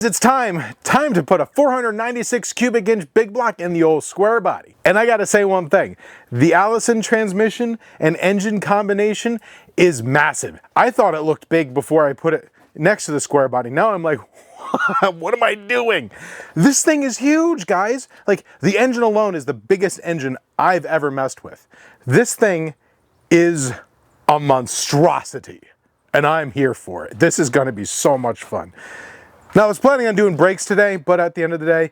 It's time to put a 496 cubic inch big block in the old square body. And I gotta say one thing, the Allison transmission and engine combination is massive. I thought it looked big before I put it next to the square body. Now I'm like, what am I doing? This thing is huge, guys. Like, the engine alone is the biggest engine I've ever messed with. This thing is a monstrosity, and I'm here for it. This is gonna be so much fun. Now, I was planning on doing brakes today, but at the end of the day,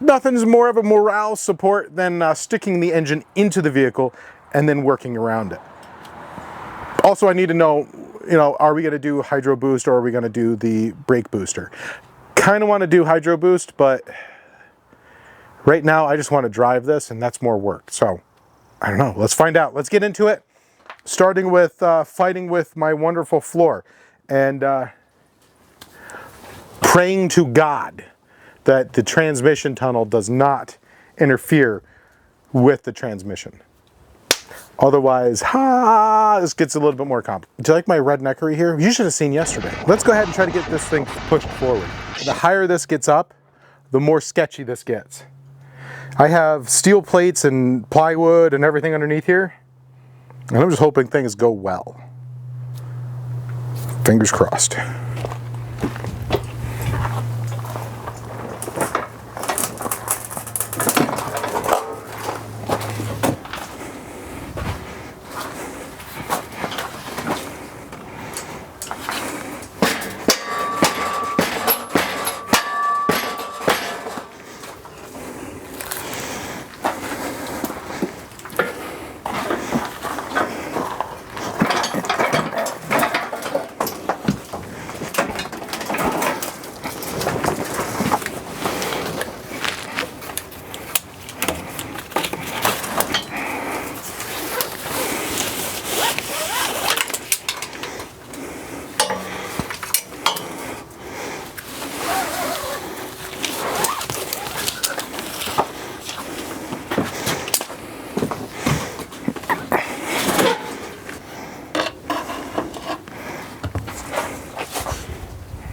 nothing's more of a morale support than sticking the engine into the vehicle and then working around it. Also, I need to know, are we going to do hydro boost or are we going to do the brake booster? Kind of want to do hydro boost, but right now I just want to drive this, and that's more work. So, I don't know. Let's find out. Let's get into it, starting with fighting with my wonderful floor. And praying to God that the transmission tunnel does not interfere with the transmission. Otherwise, this gets a little bit more complicated. Do you like my redneckery here? You should have seen yesterday. Let's go ahead and try to get this thing pushed forward. The higher this gets up, the more sketchy this gets. I have steel plates and plywood and everything underneath here, and I'm just hoping things go well. Fingers crossed.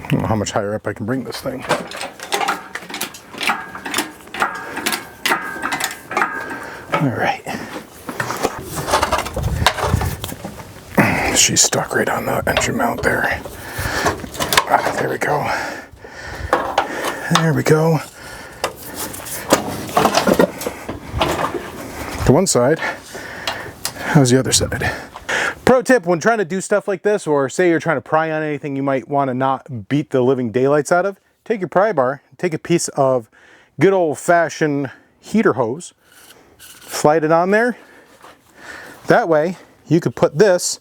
I don't know how much higher up I can bring this thing. All right. She's stuck right on the engine mount there. There we go. There we go. To one side. How's the other side? Pro tip, when trying to do stuff like this, or say you're trying to pry on anything you might want to not beat the living daylights out of, take your pry bar, take a piece of good old-fashioned heater hose, slide it on there. That way, you could put this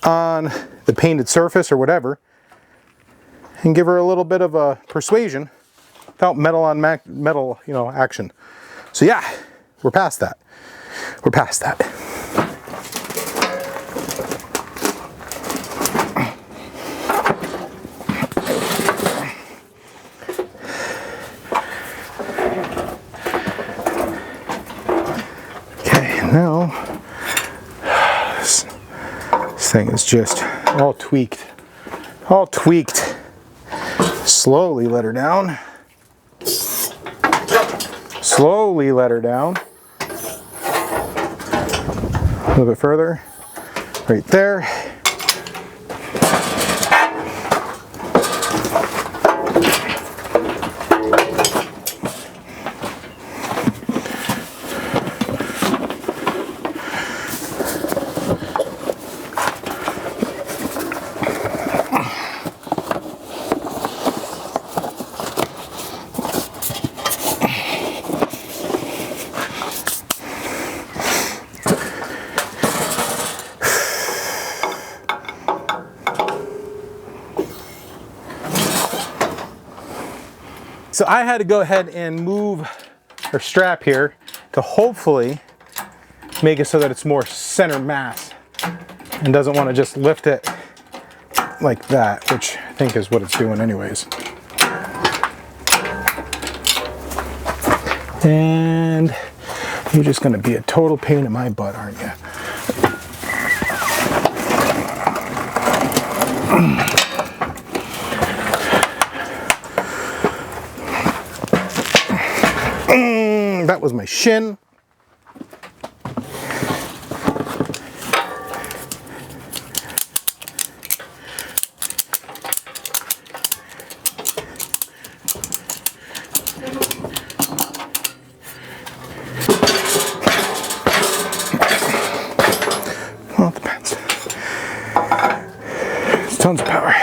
on the painted surface or whatever, and give her a little bit of a persuasion without metal on metal, action. So yeah, we're past that. We're past that. Now, this thing is just all tweaked. Slowly let her down. Slowly let her down. A little bit further. Right there. So I had to go ahead and move her strap here to hopefully make it so that it's more center mass and doesn't want to just lift it like that, which I think is what it's doing anyways. And you're just going to be a total pain in my butt, aren't you? That was my shin. Well, it depends. It's tons of power.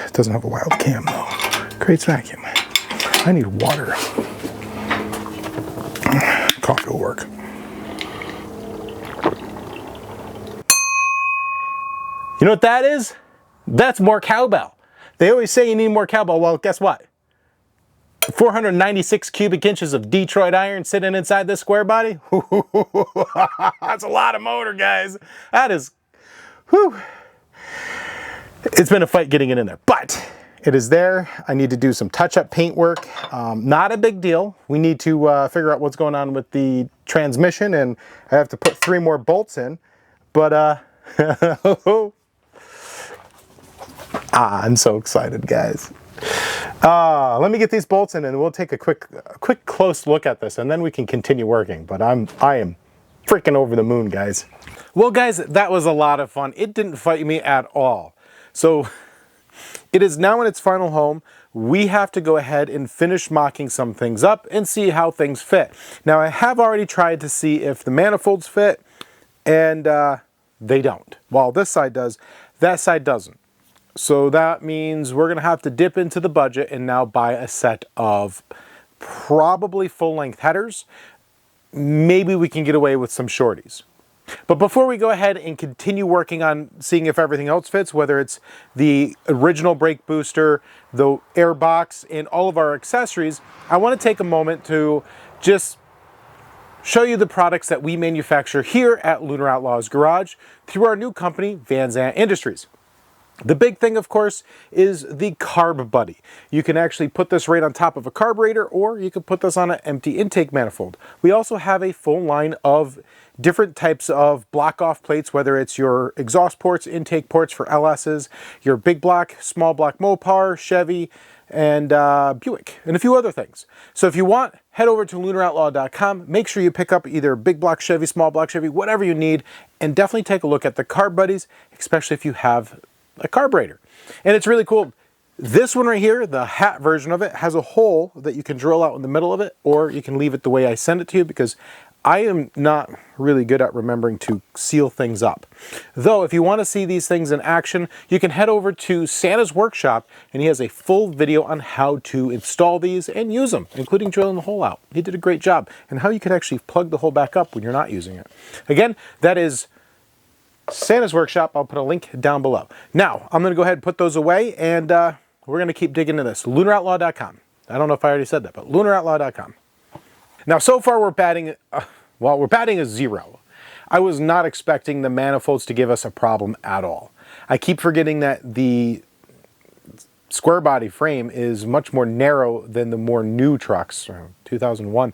It doesn't have a wild cam though. Creates vacuum. I need water. Coffee will work. You know what that is? That's more cowbell. They always say you need more cowbell. Well, guess what? 496 cubic inches of Detroit iron sitting inside this square body. That's a lot of motor, guys. That is, whew. It's been a fight getting it in there, but it is there. I need to do some touch-up paint work. Not a big deal. We need to figure out what's going on with the transmission, and I have to put 3 more bolts in. But I'm so excited, guys. Let me get these bolts in, and we'll take a quick close look at this, and then we can continue working. But I am freaking over the moon, guys. Well, guys, that was a lot of fun. It didn't fight me at all. So it is now in its final home. We have to go ahead and finish mocking some things up and see how things fit. Now, I have already tried to see if the manifolds fit, and they don't. Well, this side does, that side doesn't. So that means we're gonna have to dip into the budget and now buy a set of probably full-length headers. Maybe we can get away with some shorties. But before we go ahead and continue working on seeing if everything else fits, whether it's the original brake booster, the air box, and all of our accessories, I want to take a moment to just show you the products that we manufacture here at Lunar Outlaw's garage through our new company, Van Zandt Industries. The big thing, of course, is the carb buddy. You can actually put this right on top of a carburetor, or you can put this on an empty intake manifold. We also have a full line of different types of block-off plates, whether it's your exhaust ports, intake ports for LS's, your big block, small block Mopar, Chevy, and Buick, and a few other things. So if you want, head over to LunarOutlaw.com. Make sure you pick up either big block Chevy, small block Chevy, whatever you need, and definitely take a look at the carb buddies, especially if you have a carburetor. And it's really cool. This one right here, the hat version of it, has a hole that you can drill out in the middle of it, or you can leave it the way I send it to you, because I am not really good at remembering to seal things up. Though, if you want to see these things in action, you can head over to Santa's workshop, and he has a full video on how to install these and use them, including drilling the hole out. He did a great job, and how you can actually plug the hole back up when you're not using it. Again, that is Santa's workshop. I'll put a link down below. Now, I'm going to go ahead and put those away, and we're going to keep digging into this. LunarOutlaw.com. I don't know if I already said that, but LunarOutlaw.com. Now, so far we're batting, we're batting a 0. I was not expecting the manifolds to give us a problem at all. I keep forgetting that the square body frame is much more narrow than the more new trucks, 2001.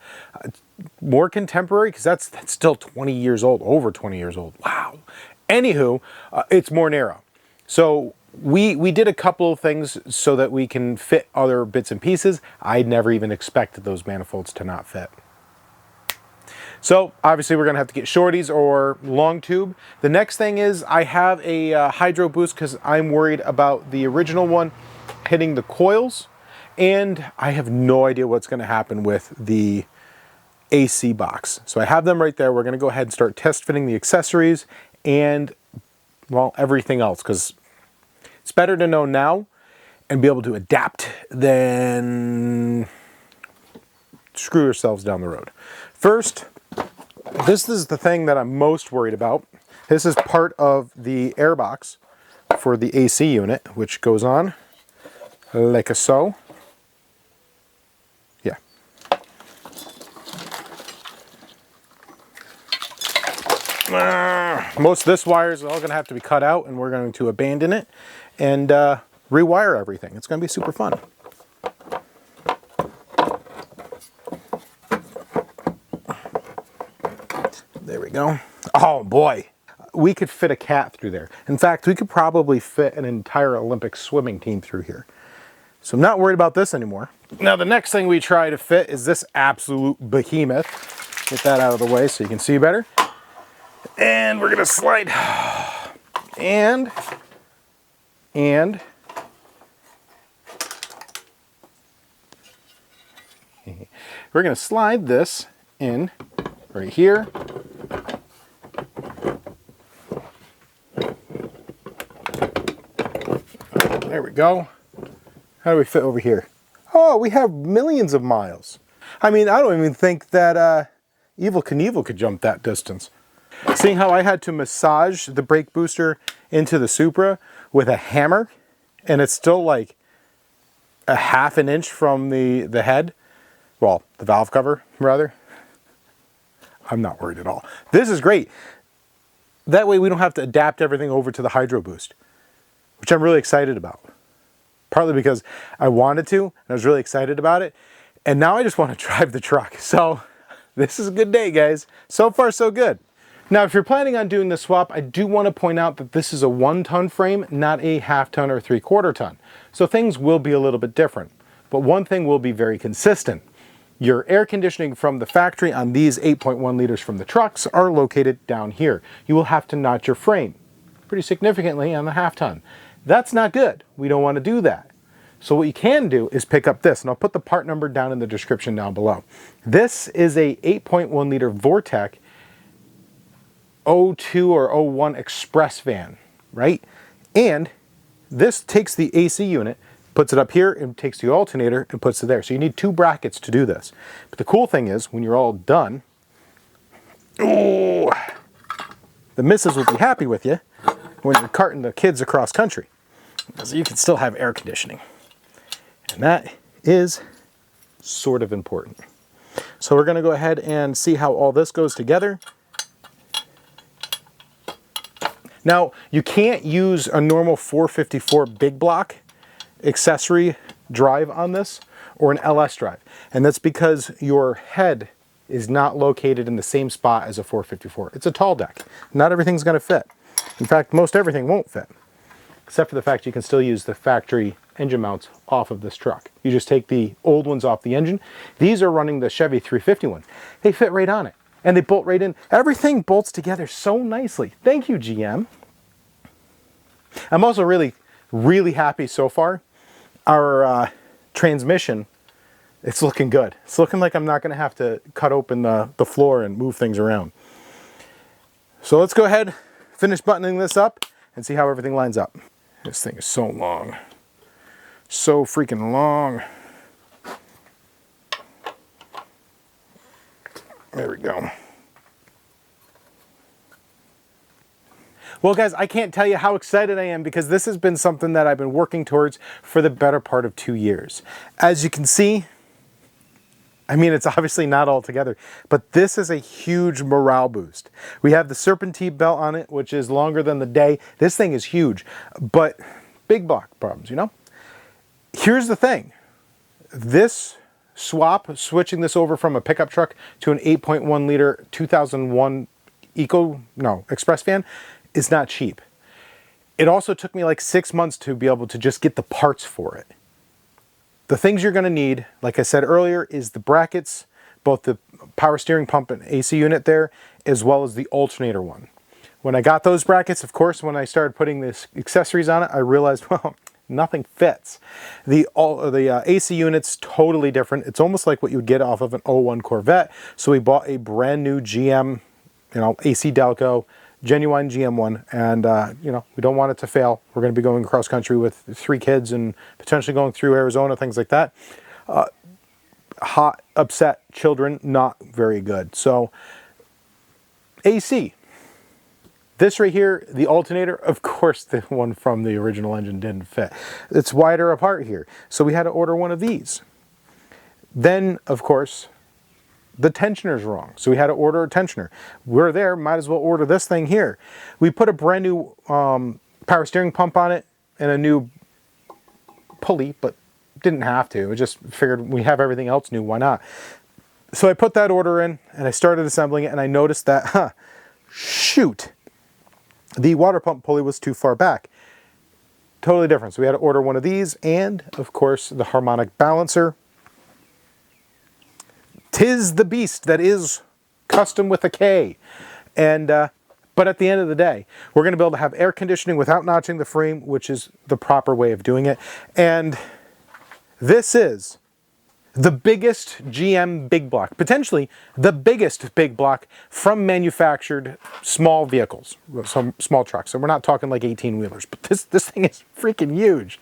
More contemporary, because that's still 20 years old, over 20 years old. Wow. Anywho, it's more narrow. So we did a couple of things so that we can fit other bits and pieces. I never even expected those manifolds to not fit. So obviously we're gonna have to get shorties or long tube. The next thing is I have a hydro boost, because I'm worried about the original one hitting the coils, and I have no idea what's gonna happen with the AC box. So I have them right there. We're gonna go ahead and start test fitting the accessories and, well, everything else, because it's better to know now and be able to adapt than screw yourselves down the road. First, this is the thing that I'm most worried about. This is part of the air box for the AC unit, which goes on like so. Yeah. Most of this wire is all going to have to be cut out, and we're going to abandon it and rewire everything. It's going to be super fun. There we go. Oh boy, we could fit a cat through there. In fact, we could probably fit an entire Olympic swimming team through here. So I'm not worried about this anymore. Now the next thing we try to fit is this absolute behemoth. Get that out of the way so you can see better. And we're gonna slide, and we're gonna slide this in right here. There we go. How do we fit over here? Oh, we have millions of miles. I mean, I don't even think that Evel Knievel could jump that distance. Seeing how I had to massage the brake booster into the Supra with a hammer, and it's still like a half an inch from the head, well, the valve cover, rather. I'm not worried at all. This is great. That way we don't have to adapt everything over to the Hydro Boost, which I'm really excited about. Partly because I wanted to, and I was really excited about it, and now I just want to drive the truck. So this is a good day, guys. So far, so good. Now, if you're planning on doing the swap, I do want to point out that this is a 1-ton frame, not a 1/2 ton or 3/4 ton. So things will be a little bit different. But one thing will be very consistent. Your air conditioning from the factory on these 8.1 liters from the trucks are located down here. You will have to notch your frame pretty significantly on the 1/2 ton. That's not good. We don't want to do that. So what you can do is pick up this, and I'll put the part number down in the description down below. This is a 8.1 liter Vortec 02 or 01 express van, right? And this takes the AC unit, puts it up here, and takes the alternator and puts it there. So you need 2 brackets to do this. But the cool thing is, when you're all done, oh, the missus will be happy with you when you're carting the kids across country, because you can still have air conditioning. And that is sort of important. So we're gonna go ahead and see how all this goes together. Now, you can't use a normal 454 big block accessory drive on this, or an LS drive. And that's because your head is not located in the same spot as a 454. It's a tall deck. Not everything's gonna fit. In fact, most everything won't fit, except for the fact you can still use the factory engine mounts off of this truck. You just take the old ones off the engine. These are running the Chevy 350 ones. They fit right on it, and they bolt right in. Everything bolts together so nicely. Thank you, GM. I'm also really, really happy so far. Our transmission, it's looking good. It's looking like I'm not gonna have to cut open the floor and move things around. So let's go ahead, finish buttoning this up, and see how everything lines up. This thing is so long. So freaking long. There we go. Well, guys, I can't tell you how excited I am, because this has been something that I've been working towards for the better part of 2 years. As you can see, I mean, it's obviously not all together, but this is a huge morale boost. We have the serpentine belt on it, which is longer than the day. This thing is huge, but big block problems, you know? Here's the thing. This swap, switching this over from a pickup truck to an 8.1 liter 2001 express van, is not cheap. It also took me like 6 months to be able to just get the parts for it. The things you're gonna need, like I said earlier, is the brackets, both the power steering pump and AC unit there, as well as the alternator one. When I got those brackets, of course, when I started putting the accessories on it, I realized, well, nothing fits. The AC unit's totally different. It's almost like what you would get off of an 01 Corvette. So we bought a brand new GM, AC Delco, genuine GM one, and we don't want it to fail. We're going to be going across country with 3 kids and potentially going through Arizona, things like that. Hot, upset children, not very good. So AC. This right here, the alternator, of course the one from the original engine didn't fit. It's wider apart here, so we had to order one of these. Then, of course, the tensioner's wrong, so we had to order a tensioner. We're there, might as well order this thing here. We put a brand new power steering pump on it and a new pulley, but didn't have to. We just figured we have everything else new, why not? So I put that order in and I started assembling it, and I noticed that, shoot, the water pump pulley was too far back. totally different. So we had to order one of these, and of course the harmonic balancer. 'Tis the beast that is custom with a K. And but at the end of the day, we're going to be able to have air conditioning without notching the frame, which is the proper way of doing it. And this is the biggest GM big block, potentially the biggest big block from manufactured small vehicles, some small trucks. And we're not talking like 18-wheelers, but this thing is freaking huge.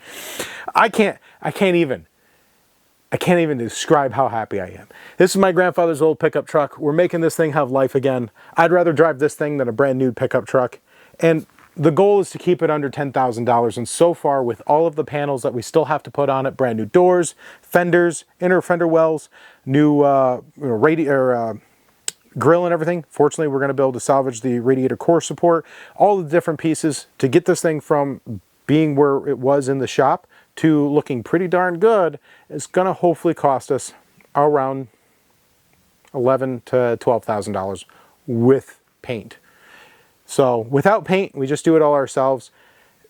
I can't even describe how happy I am. This is my grandfather's old pickup truck. We're making this thing have life again. I'd rather drive this thing than a brand new pickup truck. And the goal is to keep it under $10,000. And so far, with all of the panels that we still have to put on it, brand new doors, fenders, inner fender wells, new grill and everything. Fortunately, we're going to be able to salvage the radiator core support, all the different pieces to get this thing from being where it was in the shop to looking pretty darn good. It's going to hopefully cost us around $11,000 to $12,000 with paint. So without paint, we just do it all ourselves.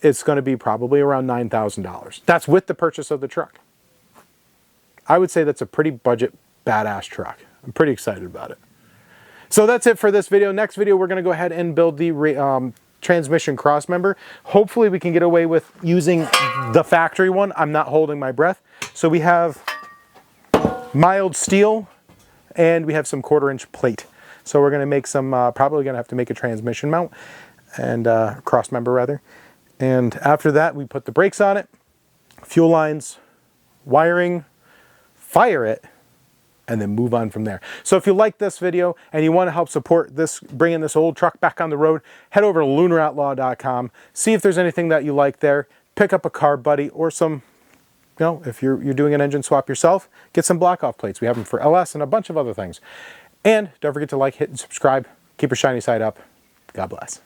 It's going to be probably around $9,000. That's with the purchase of the truck. I would say that's a pretty budget, badass truck. I'm pretty excited about it. So that's it for this video. Next video, we're going to go ahead and build the transmission cross member. Hopefully we can get away with using the factory one. I'm not holding my breath. So we have mild steel and we have some 1/4-inch plate. So we're going to make some, probably going to have to make a transmission mount and cross member rather. And after that, we put the brakes on it, fuel lines, wiring, fire it, and then move on from there. So if you like this video and you want to help support this, bringing this old truck back on the road, head over to LunarOutlaw.com, see if there's anything that you like there, pick up a car buddy or some, you know, if you're doing an engine swap yourself, get some block off plates. We have them for LS and a bunch of other things. And don't forget to like, hit, and subscribe. Keep your shiny side up. God bless.